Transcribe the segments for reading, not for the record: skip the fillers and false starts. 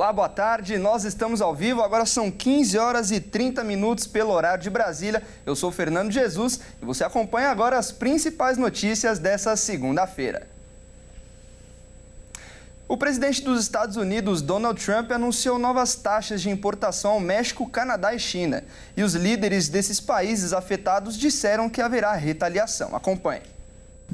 Olá, boa tarde. Nós estamos ao vivo. Agora são 15 horas e 30 minutos pelo horário de Brasília. Eu sou Fernando Jesus e você acompanha agora as principais notícias dessa segunda-feira. O presidente dos Estados Unidos, Donald Trump, anunciou novas taxas de importação ao México, Canadá e China. E os líderes desses países afetados disseram que haverá retaliação. Acompanhe.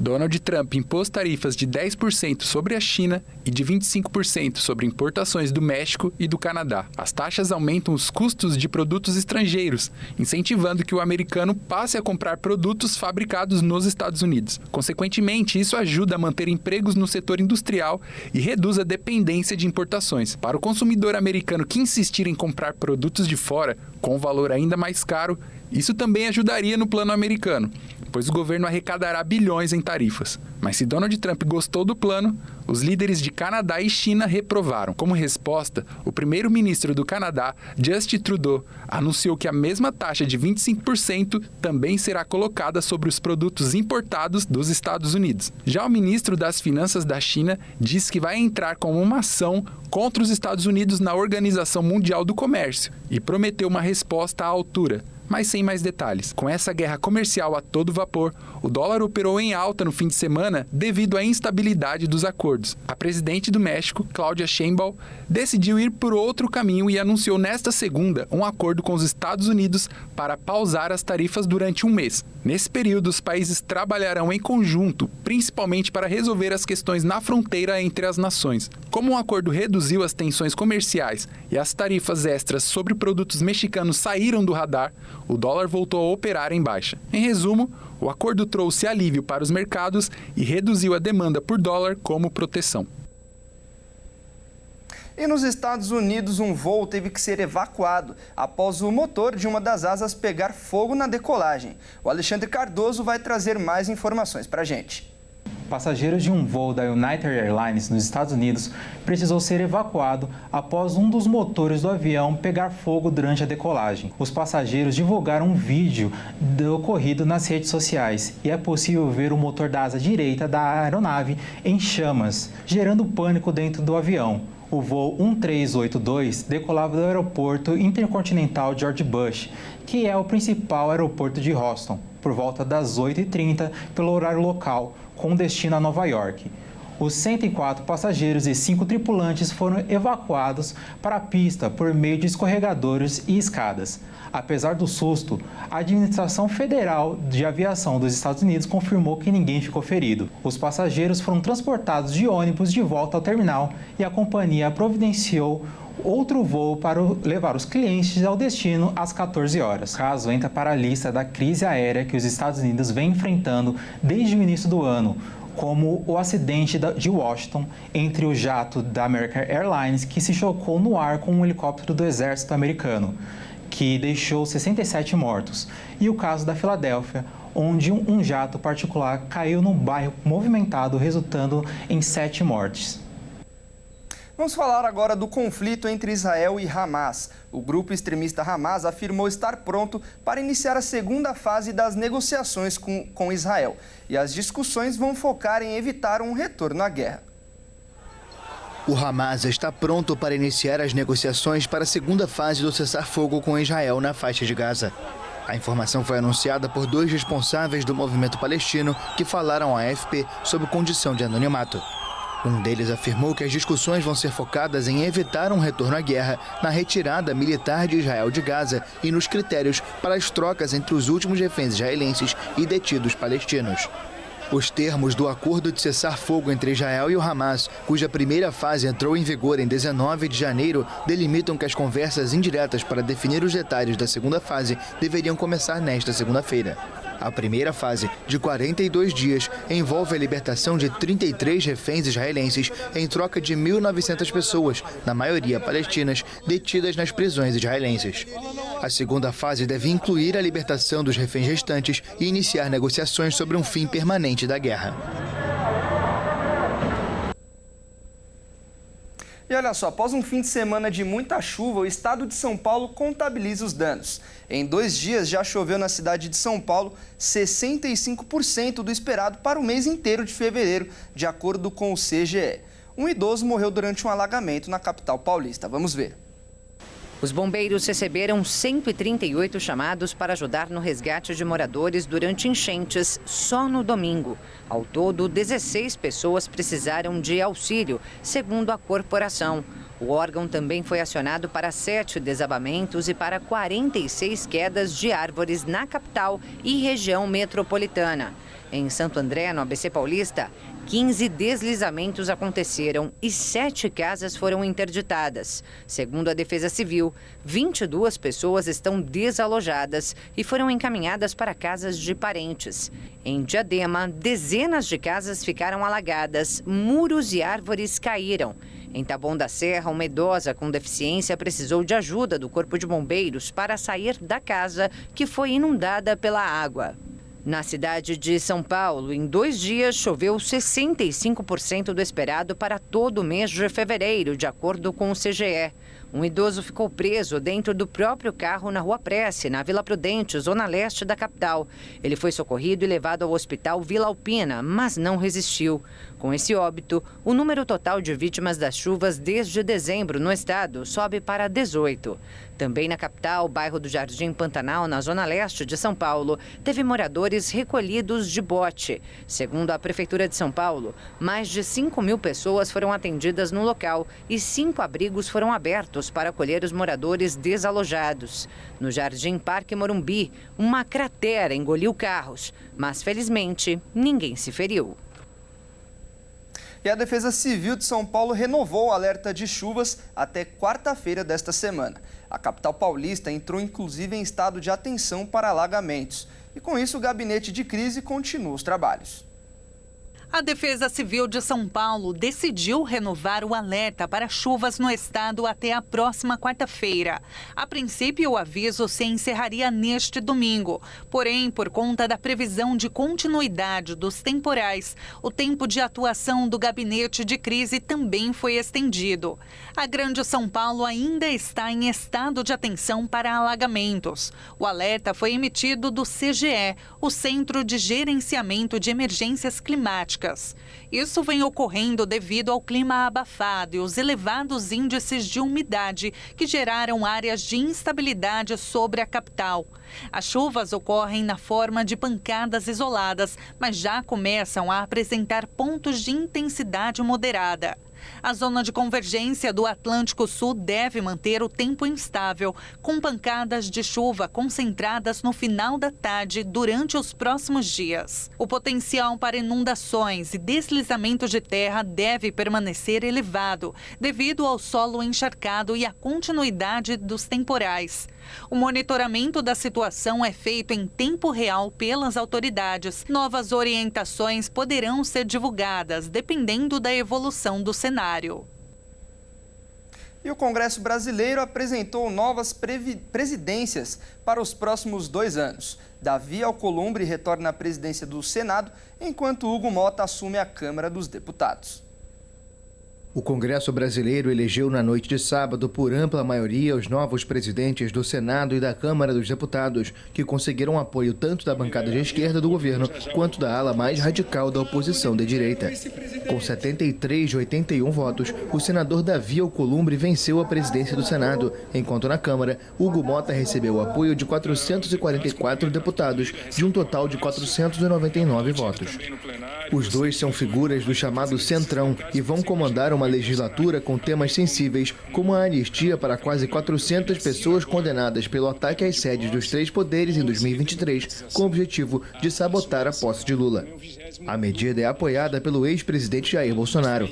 Donald Trump impôs tarifas de 10% sobre a China e de 25% sobre importações do México e do Canadá. As taxas aumentam os custos de produtos estrangeiros, incentivando que o americano passe a comprar produtos fabricados nos Estados Unidos. Consequentemente, isso ajuda a manter empregos no setor industrial e reduz a dependência de importações. Para o consumidor americano que insistir em comprar produtos de fora, com valor ainda mais caro, isso também ajudaria no plano americano, pois o governo arrecadará bilhões em tarifas. Mas se Donald Trump gostou do plano, os líderes de Canadá e China reprovaram. Como resposta, o primeiro-ministro do Canadá, Justin Trudeau, anunciou que a mesma taxa de 25% também será colocada sobre os produtos importados dos Estados Unidos. Já o ministro das Finanças da China disse que vai entrar com uma ação contra os Estados Unidos na Organização Mundial do Comércio e prometeu uma resposta à altura. Mas sem mais detalhes. Com essa guerra comercial a todo vapor, o dólar operou em alta no fim de semana devido à instabilidade dos acordos. A presidente do México, Claudia Sheinbaum, decidiu ir por outro caminho e anunciou nesta segunda um acordo com os Estados Unidos para pausar as tarifas durante um mês. Nesse período, os países trabalharão em conjunto, principalmente para resolver as questões na fronteira entre as nações. Como o acordo reduziu as tensões comerciais e as tarifas extras sobre produtos mexicanos saíram do radar, o dólar voltou a operar em baixa. Em resumo, o acordo trouxe alívio para os mercados e reduziu a demanda por dólar como proteção. E nos Estados Unidos, um voo teve que ser evacuado após o motor de uma das asas pegar fogo na decolagem. O Alexandre Cardoso vai trazer mais informações para a gente. Passageiros de um voo da United Airlines nos Estados Unidos precisou ser evacuado após um dos motores do avião pegar fogo durante a decolagem. Os passageiros divulgaram um vídeo do ocorrido nas redes sociais e é possível ver o motor da asa direita da aeronave em chamas, gerando pânico dentro do avião. O voo 1382 decolava do aeroporto intercontinental George Bush, que é o principal aeroporto de Houston, por volta das 8h30 pelo horário local, com destino a Nova York. Os 104 passageiros e 5 tripulantes foram evacuados para a pista por meio de escorregadores e escadas. Apesar do susto, a Administração Federal de Aviação dos Estados Unidos confirmou que ninguém ficou ferido. Os passageiros foram transportados de ônibus de volta ao terminal e a companhia providenciou outro voo para levar os clientes ao destino às 14 horas. O caso entra para a lista da crise aérea que os Estados Unidos vem enfrentando desde o início do ano, como o acidente de Washington entre o jato da American Airlines, que se chocou no ar com um helicóptero do exército americano, que deixou 67 mortos, e o caso da Filadélfia, onde um jato particular caiu num bairro movimentado, resultando em 7 mortes. Vamos falar agora do conflito entre Israel e Hamas. O grupo extremista Hamas afirmou estar pronto para iniciar a segunda fase das negociações com Israel. E as discussões vão focar em evitar um retorno à guerra. O Hamas está pronto para iniciar as negociações para a segunda fase do cessar-fogo com Israel na faixa de Gaza. A informação foi anunciada por 2 responsáveis do movimento palestino que falaram à AFP sob condição de anonimato. Um deles afirmou que as discussões vão ser focadas em evitar um retorno à guerra, na retirada militar de Israel de Gaza e nos critérios para as trocas entre os últimos reféns israelenses e detidos palestinos. Os termos do acordo de cessar-fogo entre Israel e o Hamas, cuja primeira fase entrou em vigor em 19 de janeiro, delimitam que as conversas indiretas para definir os detalhes da segunda fase deveriam começar nesta segunda-feira. A primeira fase, de 42 dias, envolve a libertação de 33 reféns israelenses em troca de 1.900 pessoas, na maioria palestinas, detidas nas prisões israelenses. A segunda fase deve incluir a libertação dos reféns restantes e iniciar negociações sobre um fim permanente da guerra. E olha só, após um fim de semana de muita chuva, o estado de São Paulo contabiliza os danos. Em 2 dias já choveu na cidade de São Paulo 65% do esperado para o mês inteiro de fevereiro, de acordo com o CGE. um idoso morreu durante um alagamento na capital paulista. Vamos ver. Os bombeiros receberam 138 chamados para ajudar no resgate de moradores durante enchentes só no domingo. Ao todo, 16 pessoas precisaram de auxílio, segundo a corporação. O órgão também foi acionado para 7 desabamentos e para 46 quedas de árvores na capital e região metropolitana. Em Santo André, no ABC Paulista, 15 deslizamentos aconteceram e 7 casas foram interditadas. Segundo a Defesa Civil, 22 pessoas estão desalojadas e foram encaminhadas para casas de parentes. Em Diadema, dezenas de casas ficaram alagadas, muros e árvores caíram. Em Taboão da Serra, uma idosa com deficiência precisou de ajuda do Corpo de Bombeiros para sair da casa que foi inundada pela água. Na cidade de São Paulo, em 2 dias, choveu 65% do esperado para todo o mês de fevereiro, de acordo com o CGE. Um idoso ficou preso dentro do próprio carro na Rua Prece, na Vila Prudente, zona leste da capital. Ele foi socorrido e levado ao hospital Vila Alpina, mas não resistiu. Com esse óbito, o número total de vítimas das chuvas desde dezembro no estado sobe para 18. Também na capital, o bairro do Jardim Pantanal, na zona leste de São Paulo, teve moradores recolhidos de bote. Segundo a Prefeitura de São Paulo, mais de 5.000 pessoas foram atendidas no local e 5 abrigos foram abertos para acolher os moradores desalojados. No Jardim Parque Morumbi, uma cratera engoliu carros, mas felizmente ninguém se feriu. E a Defesa Civil de São Paulo renovou o alerta de chuvas até quarta-feira desta semana. A capital paulista entrou inclusive em estado de atenção para alagamentos. E com isso o gabinete de crise continua os trabalhos. A Defesa Civil de São Paulo decidiu renovar o alerta para chuvas no estado até a próxima quarta-feira. A princípio, o aviso se encerraria neste domingo. Porém, por conta da previsão de continuidade dos temporais, o tempo de atuação do gabinete de crise também foi estendido. A Grande São Paulo ainda está em estado de atenção para alagamentos. O alerta foi emitido do CGE, o Centro de Gerenciamento de Emergências Climáticas. Isso vem ocorrendo devido ao clima abafado e os elevados índices de umidade que geraram áreas de instabilidade sobre a capital. As chuvas ocorrem na forma de pancadas isoladas, mas já começam a apresentar pontos de intensidade moderada. A zona de convergência do Atlântico Sul deve manter o tempo instável, com pancadas de chuva concentradas no final da tarde durante os próximos dias. O potencial para inundações e deslizamentos de terra deve permanecer elevado, devido ao solo encharcado e à continuidade dos temporais. O monitoramento da situação é feito em tempo real pelas autoridades. Novas orientações poderão ser divulgadas, dependendo da evolução do cenário. E o Congresso Brasileiro apresentou novas presidências para os próximos 2 anos. Davi Alcolumbre retorna à presidência do Senado, enquanto Hugo Mota assume a Câmara dos Deputados. O Congresso Brasileiro elegeu na noite de sábado, por ampla maioria, os novos presidentes do Senado e da Câmara dos Deputados, que conseguiram apoio tanto da bancada de esquerda do governo, quanto da ala mais radical da oposição de direita. Com 73 de 81 votos, o senador Davi Alcolumbre venceu a presidência do Senado, enquanto na Câmara, Hugo Mota recebeu o apoio de 444 deputados, de um total de 499 votos. Os dois são figuras do chamado Centrão e vão comandar uma legislatura com temas sensíveis, como a anistia para quase 400 pessoas condenadas pelo ataque às sedes dos 3 poderes em 2023, com o objetivo de sabotar a posse de Lula. A medida é apoiada pelo ex-presidente Jair Bolsonaro.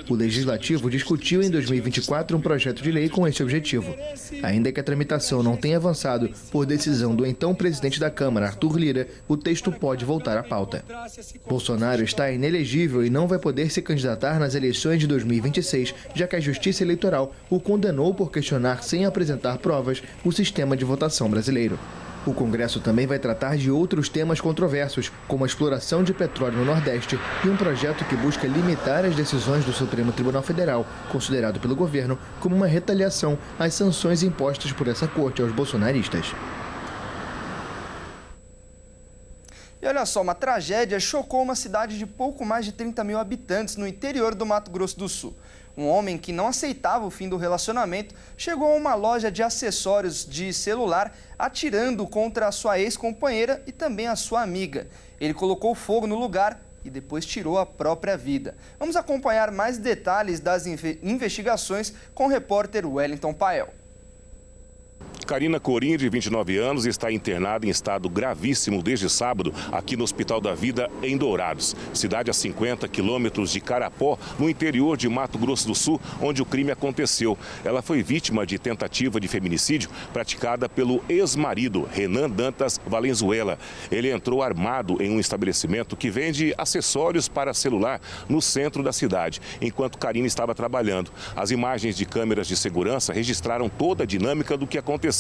O Legislativo discutiu em 2024 um projeto de lei com esse objetivo. Ainda que a tramitação não tenha avançado, por decisão do então presidente da Câmara, Arthur Lira, o texto pode voltar à pauta. Bolsonaro está inelegível e não vai poder se candidatar nas eleições de 2026, já que a Justiça Eleitoral o condenou por questionar, sem apresentar provas, o sistema de votação brasileiro. O Congresso também vai tratar de outros temas controversos, como a exploração de petróleo no Nordeste e um projeto que busca limitar as decisões do Supremo Tribunal Federal, considerado pelo governo como uma retaliação às sanções impostas por essa corte aos bolsonaristas. E olha só, uma tragédia chocou uma cidade de pouco mais de 30 mil habitantes no interior do Mato Grosso do Sul. Um homem que não aceitava o fim do relacionamento chegou a uma loja de acessórios de celular atirando contra a sua ex-companheira e também a sua amiga. Ele colocou fogo no lugar e depois tirou a própria vida. Vamos acompanhar mais detalhes das investigações com o repórter Wellington Pael. Karina Corim, de 29 anos, está internada em estado gravíssimo desde sábado aqui no Hospital da Vida, em Dourados, cidade a 50 quilômetros de Carapó, no interior de Mato Grosso do Sul, onde o crime aconteceu. Ela foi vítima de tentativa de feminicídio praticada pelo ex-marido, Renan Dantas Valenzuela. Ele entrou armado em um estabelecimento que vende acessórios para celular no centro da cidade, enquanto Karina estava trabalhando. As imagens de câmeras de segurança registraram toda a dinâmica do que aconteceu.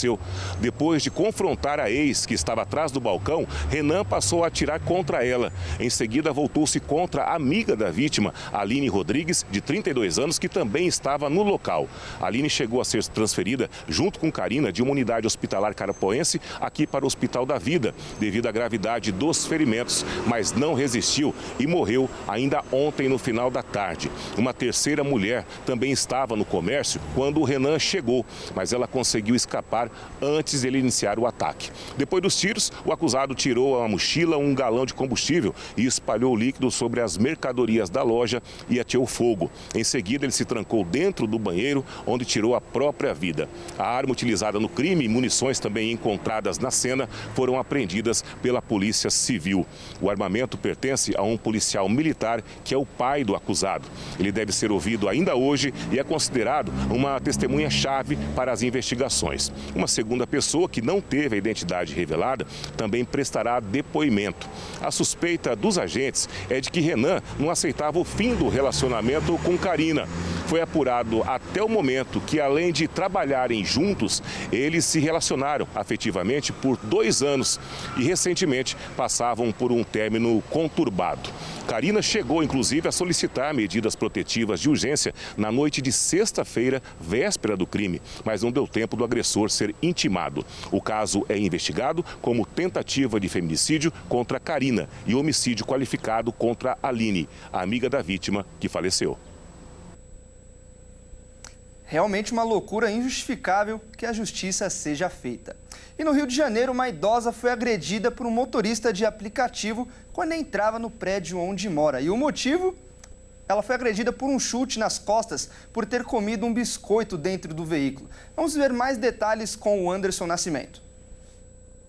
Depois de confrontar a ex que estava atrás do balcão, Renan passou a atirar contra ela. Em seguida, voltou-se contra a amiga da vítima, Aline Rodrigues, de 32 anos, que também estava no local. Aline chegou a ser transferida, junto com Karina, de uma unidade hospitalar carapoense aqui para o Hospital da Vida, devido à gravidade dos ferimentos, mas não resistiu e morreu ainda ontem, no final da tarde. Uma terceira mulher também estava no comércio quando o Renan chegou, mas ela conseguiu escapar antes de ele iniciar o ataque. Depois dos tiros, o acusado tirou a mochila, um galão de combustível e espalhou o líquido sobre as mercadorias da loja e ateou fogo. Em seguida, ele se trancou dentro do banheiro, onde tirou a própria vida. A arma utilizada no crime e munições também encontradas na cena foram apreendidas pela Polícia Civil. O armamento pertence a um policial militar que é o pai do acusado. Ele deve ser ouvido ainda hoje e é considerado uma testemunha-chave para as investigações. Uma segunda pessoa, que não teve a identidade revelada, também prestará depoimento. A suspeita dos agentes é de que Renan não aceitava o fim do relacionamento com Karina. Foi apurado até o momento que, além de trabalharem juntos, eles se relacionaram afetivamente por 2 anos e recentemente passavam por um término conturbado. Karina chegou, inclusive, a solicitar medidas protetivas de urgência na noite de sexta-feira, véspera do crime, mas não deu tempo do agressor ser intimado. O caso é investigado como tentativa de feminicídio contra Karina e homicídio qualificado contra Aline, a amiga da vítima que faleceu. Realmente uma loucura injustificável que a justiça seja feita. E no Rio de Janeiro, uma idosa foi agredida por um motorista de aplicativo quando entrava no prédio onde mora. E o motivo? Ela foi agredida por um chute nas costas por ter comido um biscoito dentro do veículo. Vamos ver mais detalhes com o Anderson Nascimento.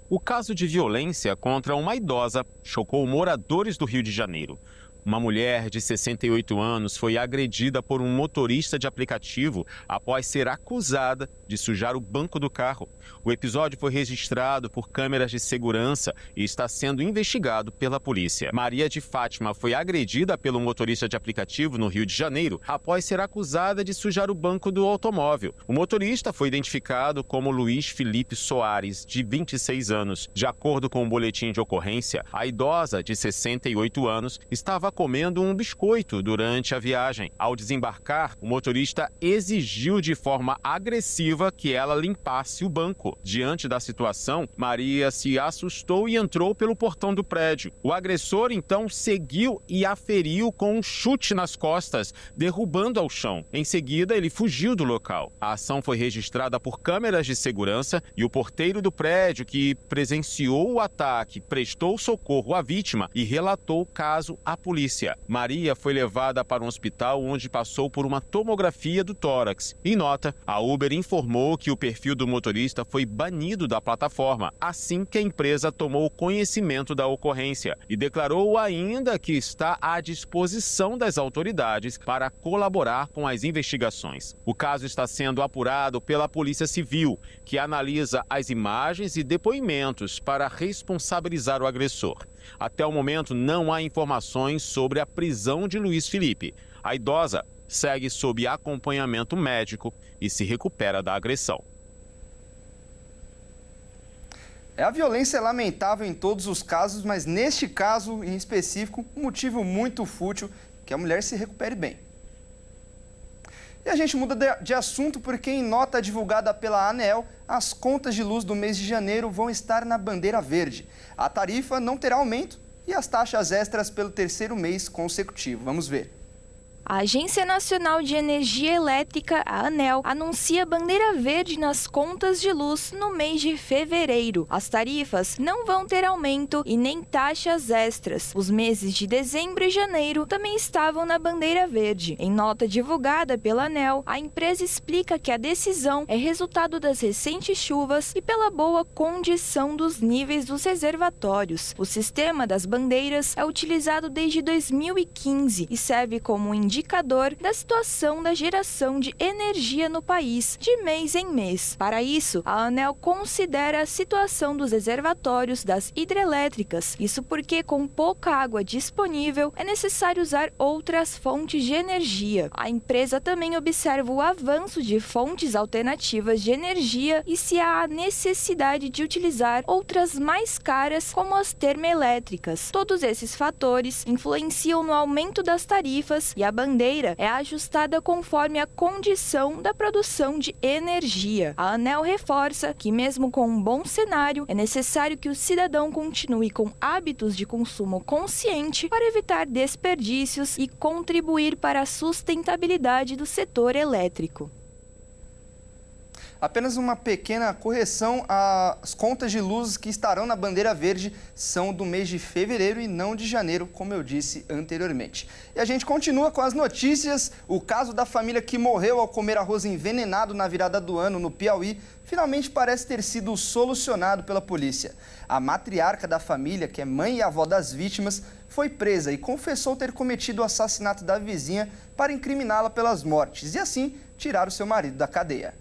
O caso de violência contra uma idosa chocou moradores do Rio de Janeiro. Uma mulher de 68 anos foi agredida por um motorista de aplicativo após ser acusada de sujar o banco do carro. O episódio foi registrado por câmeras de segurança e está sendo investigado pela polícia. Maria de Fátima foi agredida pelo motorista de aplicativo no Rio de Janeiro após ser acusada de sujar o banco do automóvel. O motorista foi identificado como Luiz Felipe Soares, de 26 anos. De acordo com o boletim de ocorrência, a idosa de 68 anos estava comendo um biscoito durante a viagem. Ao desembarcar, o motorista exigiu de forma agressiva que ela limpasse o banco. Diante da situação, Maria se assustou e entrou pelo portão do prédio. O agressor, então, seguiu e a feriu com um chute nas costas, derrubando ao chão. Em seguida, ele fugiu do local. A ação foi registrada por câmeras de segurança e o porteiro do prédio, que presenciou o ataque, prestou socorro à vítima e relatou o caso à polícia. Maria foi levada para um hospital onde passou por uma tomografia do tórax. Em nota, a Uber informou que o perfil do motorista foi banido da plataforma assim que a empresa tomou conhecimento da ocorrência e declarou ainda que está à disposição das autoridades para colaborar com as investigações. O caso está sendo apurado pela Polícia Civil, que analisa as imagens e depoimentos para responsabilizar o agressor. Até o momento, não há informações sobre a prisão de Luiz Felipe. A idosa segue sob acompanhamento médico e se recupera da agressão. A violência é lamentável em todos os casos, mas neste caso em específico, um motivo muito fútil que a mulher se recupere bem. E a gente muda de assunto porque, em nota divulgada pela ANEEL, as contas de luz do mês de janeiro vão estar na bandeira verde. A tarifa não terá aumento e as taxas extras pelo terceiro mês consecutivo. Vamos ver. A Agência Nacional de Energia Elétrica, a ANEEL, anuncia bandeira verde nas contas de luz no mês de fevereiro. As tarifas não vão ter aumento e nem taxas extras. Os meses de dezembro e janeiro também estavam na bandeira verde. Em nota divulgada pela ANEEL, a empresa explica que a decisão é resultado das recentes chuvas e pela boa condição dos níveis dos reservatórios. O sistema das bandeiras é utilizado desde 2015 e serve como indicador da situação da geração de energia no país, de mês em mês. Para isso, a ANEEL considera a situação dos reservatórios das hidrelétricas. Isso porque, com pouca água disponível, é necessário usar outras fontes de energia. A empresa também observa o avanço de fontes alternativas de energia e se há necessidade de utilizar outras mais caras, como as termoelétricas. Todos esses fatores influenciam no aumento das tarifas e a bandeira é ajustada conforme a condição da produção de energia. A ANEEL reforça que, mesmo com um bom cenário, é necessário que o cidadão continue com hábitos de consumo consciente para evitar desperdícios e contribuir para a sustentabilidade do setor elétrico. Apenas uma pequena correção, as contas de luz que estarão na bandeira verde são do mês de fevereiro e não de janeiro, como eu disse anteriormente. E a gente continua com as notícias. O caso da família que morreu ao comer arroz envenenado na virada do ano no Piauí finalmente parece ter sido solucionado pela polícia. A matriarca da família, que é mãe e avó das vítimas, foi presa e confessou ter cometido o assassinato da vizinha para incriminá-la pelas mortes e assim tirar o seu marido da cadeia.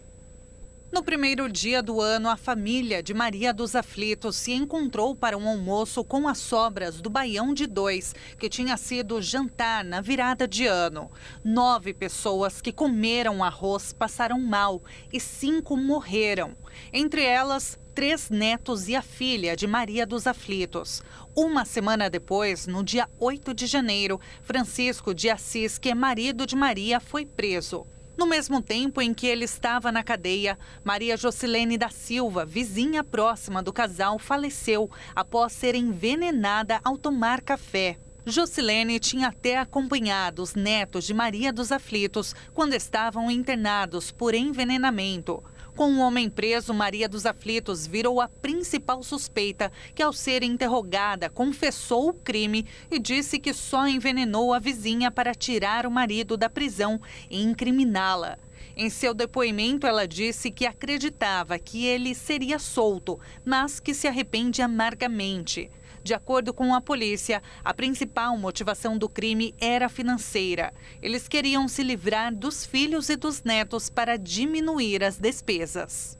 No primeiro dia do ano, a família de Maria dos Aflitos se encontrou para um almoço com as sobras do Baião de 2, que tinha sido jantar na virada de ano. 9 pessoas que comeram arroz passaram mal e 5 morreram. Entre elas, 3 netos e a filha de Maria dos Aflitos. Uma semana depois, no dia 8 de janeiro, Francisco de Assis, que é marido de Maria, foi preso. No mesmo tempo em que ele estava na cadeia, Maria Jocilene da Silva, vizinha próxima do casal, faleceu após ser envenenada ao tomar café. Jocilene tinha até acompanhado os netos de Maria dos Aflitos quando estavam internados por envenenamento. Com o homem preso, Maria dos Aflitos virou a principal suspeita, que ao ser interrogada confessou o crime e disse que só envenenou a vizinha para tirar o marido da prisão e incriminá-la. Em seu depoimento, ela disse que acreditava que ele seria solto, mas que se arrepende amargamente. De acordo com a polícia, a principal motivação do crime era financeira. Eles queriam se livrar dos filhos e dos netos para diminuir as despesas.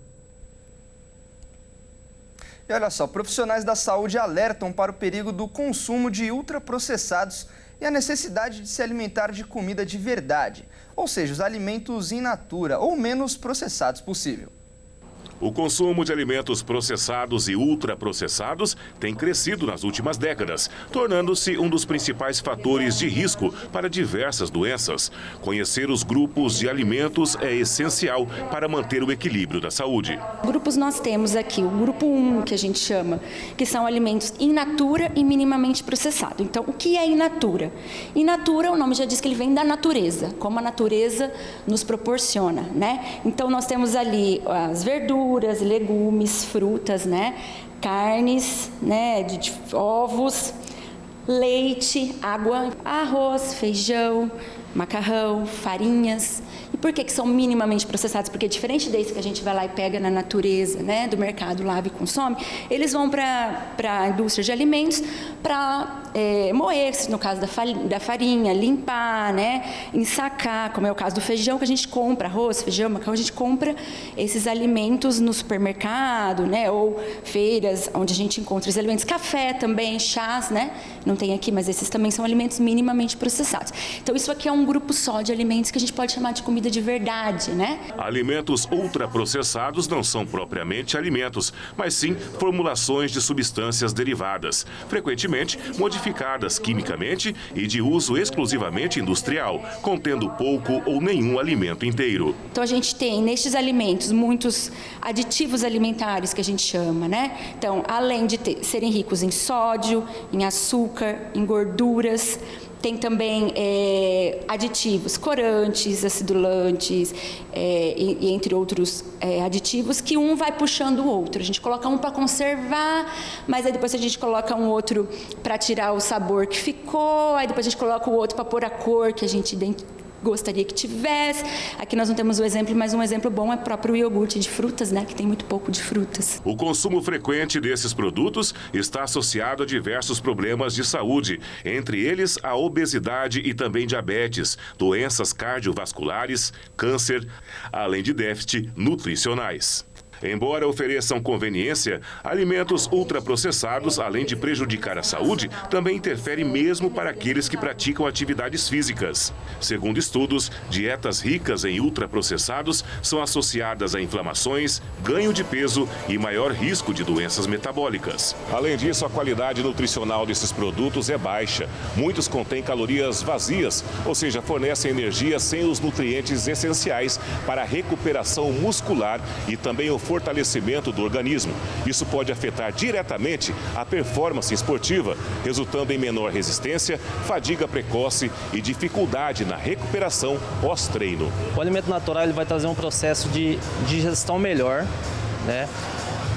E olha só, profissionais da saúde alertam para o perigo do consumo de ultraprocessados e a necessidade de se alimentar de comida de verdade, ou seja, os alimentos in natura ou menos processados possível. O consumo de alimentos processados e ultraprocessados tem crescido nas últimas décadas, tornando-se um dos principais fatores de risco para diversas doenças. Conhecer os grupos de alimentos é essencial para manter o equilíbrio da saúde. Grupos nós temos aqui, o grupo 1, que a gente chama, que são alimentos in natura e minimamente processados. Então, o que é in natura? In natura, o nome já diz que ele vem da natureza, como a natureza nos proporciona, né? Então, nós temos ali as verduras, legumes, frutas, né? Carnes, né? de ovos, leite, água, arroz, feijão, macarrão, farinhas. E por que são minimamente processados? Porque diferente desse que a gente vai lá e pega na natureza, né, do mercado, lava e consome, eles vão para a indústria de alimentos para moer, no caso da farinha, limpar, né, ensacar, como é o caso do feijão que a gente compra, arroz, feijão, macarrão, a gente compra esses alimentos no supermercado, né, ou feiras onde a gente encontra os alimentos, café também, chás, né, não tem aqui, mas esses também são alimentos minimamente processados. Então isso aqui é um grupo só de alimentos que a gente pode chamar de comida de verdade, né? Alimentos ultraprocessados não são propriamente alimentos, mas sim formulações de substâncias derivadas, frequentemente modificadas quimicamente e de uso exclusivamente industrial, contendo pouco ou nenhum alimento inteiro. Então a gente tem nestes alimentos muitos aditivos alimentares que a gente chama, né? Então, além de serem ricos em sódio, em açúcar, em gorduras, tem também aditivos, corantes, acidulantes, e entre outros aditivos, que um vai puxando o outro. A gente coloca um para conservar, mas aí depois a gente coloca um outro para tirar o sabor que ficou, aí depois a gente coloca o outro para pôr a cor que a gente gostaria que tivesse. Aqui nós não temos o exemplo, mas um exemplo bom é o próprio iogurte de frutas, né, que tem muito pouco de frutas. O consumo frequente desses produtos está associado a diversos problemas de saúde, entre eles a obesidade e também diabetes, doenças cardiovasculares, câncer, além de déficit nutricionais. Embora ofereçam conveniência, alimentos ultraprocessados, além de prejudicar a saúde, também interferem mesmo para aqueles que praticam atividades físicas. Segundo estudos, dietas ricas em ultraprocessados são associadas a inflamações, ganho de peso e maior risco de doenças metabólicas. Além disso, a qualidade nutricional desses produtos é baixa. Muitos contêm calorias vazias, ou seja, fornecem energia sem os nutrientes essenciais para a recuperação muscular e também o fortalecimento do organismo. Isso pode afetar diretamente a performance esportiva, resultando em menor resistência, fadiga precoce e dificuldade na recuperação pós-treino. O alimento natural ele vai trazer um processo de digestão melhor, né?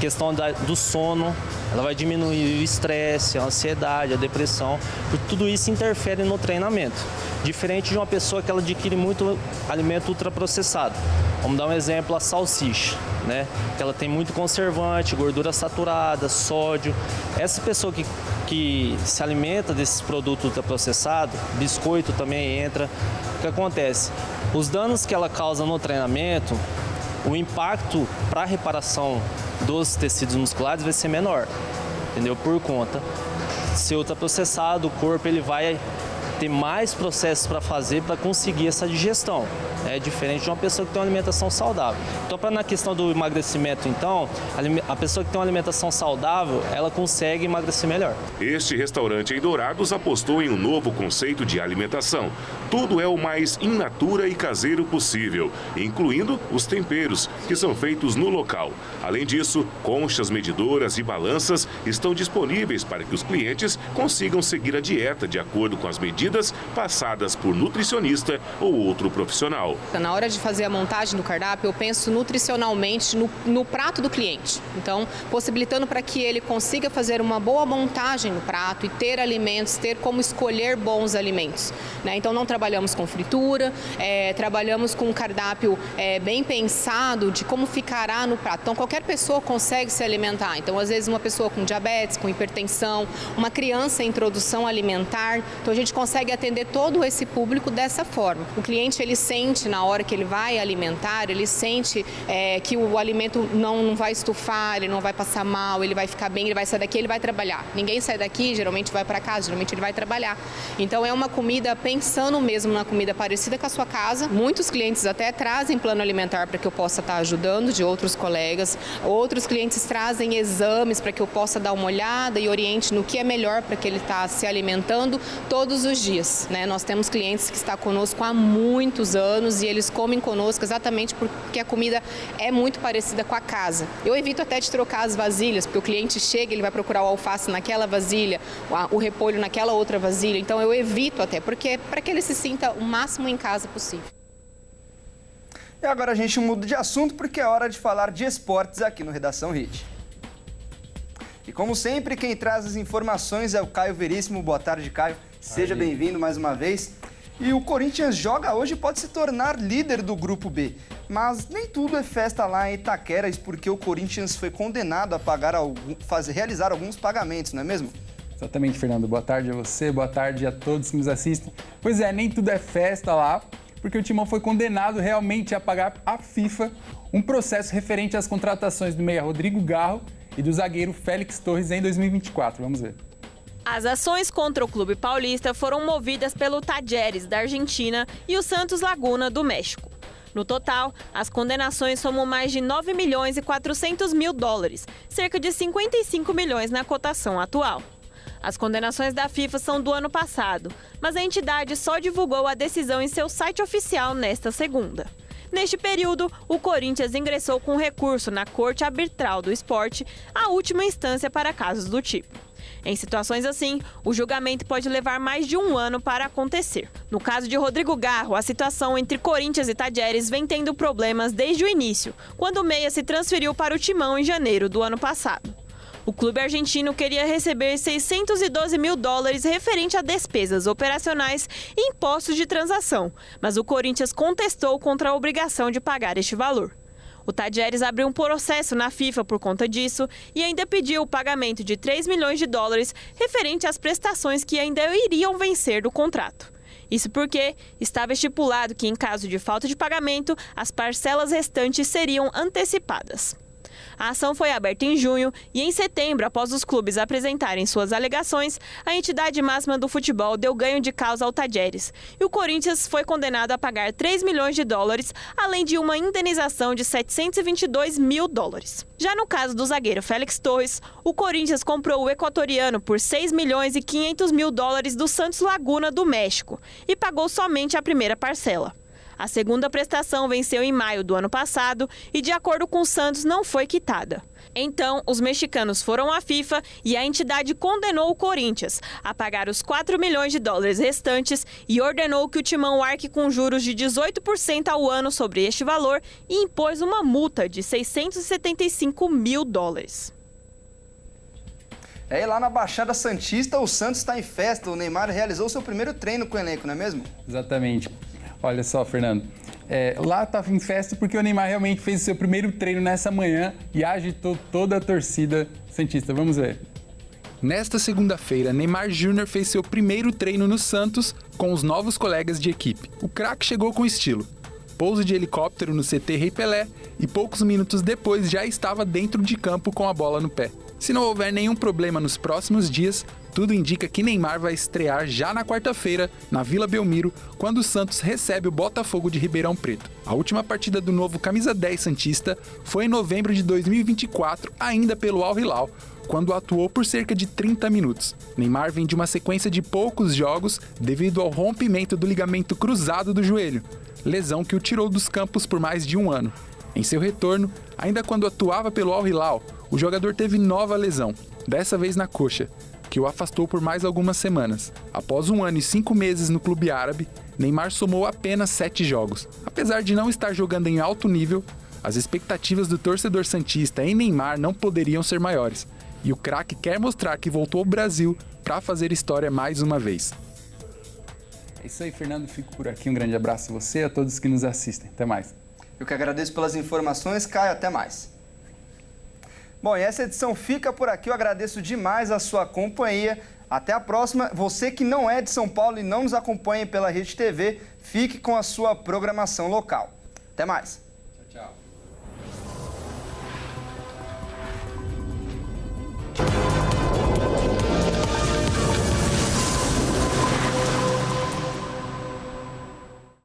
Questão do sono, ela vai diminuir o estresse, a ansiedade, a depressão, porque tudo isso interfere no treinamento. Diferente de uma pessoa que ela adquire muito alimento ultraprocessado. Vamos dar um exemplo, a salsicha, né? Que ela tem muito conservante, gordura saturada, sódio. Essa pessoa que se alimenta desses produtos ultraprocessados, biscoito também entra. O que acontece? Os danos que ela causa no treinamento, o impacto para a reparação dos tecidos musculares vai ser menor, entendeu? Por conta de ser ultraprocessado, o corpo ele vai ter mais processos para fazer para conseguir essa digestão. É diferente de uma pessoa que tem uma alimentação saudável. Então, para na questão do emagrecimento, então, a pessoa que tem uma alimentação saudável, ela consegue emagrecer melhor. Este restaurante em Dourados apostou em um novo conceito de alimentação. Tudo é o mais in natura e caseiro possível, incluindo os temperos, que são feitos no local. Além disso, conchas medidoras e balanças estão disponíveis para que os clientes consigam seguir a dieta de acordo com as medidas passadas por nutricionista ou outro profissional. Na hora de fazer a montagem do cardápio, eu penso nutricionalmente no prato do cliente. Então, possibilitando para que ele consiga fazer uma boa montagem no prato e ter alimentos, ter como escolher bons alimentos, né? Então, não trabalhamos com fritura, trabalhamos com um cardápio bem pensado de como ficará no prato. Então, qualquer pessoa consegue se alimentar. Então, às vezes, uma pessoa com diabetes, com hipertensão, uma criança em introdução alimentar. Então, a gente consegue atender todo esse público dessa forma. O cliente, ele sente na hora que ele vai alimentar, ele sente que o alimento não vai estufar, ele não vai passar mal, ele vai ficar bem, ele vai sair daqui, ele vai trabalhar. Ninguém sai daqui, geralmente vai para casa, geralmente ele vai trabalhar. Então é uma comida pensando mesmo na comida parecida com a sua casa. Muitos clientes até trazem plano alimentar para que eu possa estar ajudando de outros colegas. Outros clientes trazem exames para que eu possa dar uma olhada e oriente no que é melhor para que ele está se alimentando todos os dias, né? Nós temos clientes que estão conosco há muitos anos e eles comem conosco exatamente porque a comida é muito parecida com a casa. Eu evito até de trocar as vasilhas, porque o cliente chega, ele vai procurar o alface naquela vasilha, o repolho naquela outra vasilha. Então eu evito até, porque para que ele se sinta o máximo em casa possível. E agora a gente muda de assunto porque é hora de falar de esportes aqui no Redação Hit. E como sempre, quem traz as informações é o Caio Veríssimo. Boa tarde, Caio. Seja bem-vindo mais uma vez. E o Corinthians joga hoje e pode se tornar líder do Grupo B. Mas nem tudo é festa lá em Itaquera, porque o Corinthians foi condenado a realizar alguns pagamentos, não é mesmo? Exatamente, Fernando. Boa tarde a você, boa tarde a todos que nos assistem. Pois é, nem tudo é festa lá, porque o Timão foi condenado realmente a pagar à FIFA um processo referente às contratações do meia Rodrigo Garro e do zagueiro Félix Torres em 2024. Vamos ver. As ações contra o Clube Paulista foram movidas pelo Talleres, da Argentina, e o Santos Laguna, do México. No total, as condenações somam mais de 9 milhões e 400 mil dólares, cerca de 55 milhões na cotação atual. As condenações da FIFA são do ano passado, mas a entidade só divulgou a decisão em seu site oficial nesta segunda. Neste período, o Corinthians ingressou com recurso na Corte Arbitral do Esporte, a última instância para casos do tipo. Em situações assim, o julgamento pode levar mais de um ano para acontecer. No caso de Rodrigo Garro, a situação entre Corinthians e Talleres vem tendo problemas desde o início, quando o meia se transferiu para o Timão em janeiro do ano passado. O clube argentino queria receber 612 mil dólares referente a despesas operacionais e impostos de transação, mas o Corinthians contestou contra a obrigação de pagar este valor. O Talleres abriu um processo na FIFA por conta disso e ainda pediu o pagamento de 3 milhões de dólares referente às prestações que ainda iriam vencer do contrato. Isso porque estava estipulado que, em caso de falta de pagamento, as parcelas restantes seriam antecipadas. A ação foi aberta em junho e, em setembro, após os clubes apresentarem suas alegações, a entidade máxima do futebol deu ganho de causa ao Talleres e o Corinthians foi condenado a pagar 3 milhões de dólares, além de uma indenização de 722 mil dólares. Já no caso do zagueiro Félix Torres, o Corinthians comprou o equatoriano por 6 milhões e 500 mil dólares do Santos Laguna, do México, e pagou somente a primeira parcela. A segunda prestação venceu em maio do ano passado e, de acordo com o Santos, não foi quitada. Então, os mexicanos foram à FIFA e a entidade condenou o Corinthians a pagar os 4 milhões de dólares restantes e ordenou que o Timão arque com juros de 18% ao ano sobre este valor e impôs uma multa de 675 mil dólares. E lá na Baixada Santista, o Santos está em festa. O Neymar realizou seu primeiro treino com o elenco, não é mesmo? Exatamente. Olha só, Fernando, lá estava em festa porque o Neymar realmente fez o seu primeiro treino nessa manhã e agitou toda a torcida santista. Vamos ver. Nesta segunda-feira, Neymar Júnior fez seu primeiro treino no Santos com os novos colegas de equipe. O craque chegou com estilo. Pouso de helicóptero no CT Rei Pelé e poucos minutos depois já estava dentro de campo com a bola no pé. Se não houver nenhum problema nos próximos dias, tudo indica que Neymar vai estrear já na quarta-feira, na Vila Belmiro, quando o Santos recebe o Botafogo de Ribeirão Preto. A última partida do novo camisa 10 santista foi em novembro de 2024, ainda pelo Al Hilal, quando atuou por cerca de 30 minutos. Neymar vem de uma sequência de poucos jogos devido ao rompimento do ligamento cruzado do joelho, lesão que o tirou dos campos por mais de um ano. Em seu retorno, ainda quando atuava pelo Al Hilal, o jogador teve nova lesão, dessa vez na coxa, que o afastou por mais algumas semanas. Após 1 ano e 5 meses no clube árabe, Neymar somou apenas 7 jogos. Apesar de não estar jogando em alto nível, as expectativas do torcedor santista em Neymar não poderiam ser maiores. E o craque quer mostrar que voltou ao Brasil para fazer história mais uma vez. É isso aí, Fernando. Fico por aqui. Um grande abraço a você e a todos que nos assistem. Até mais. Eu que agradeço pelas informações, Caio. Até mais. Bom, e essa edição fica por aqui. Eu agradeço demais a sua companhia. Até a próxima. Você que não é de São Paulo e não nos acompanha pela Rede TV, fique com a sua programação local. Até mais.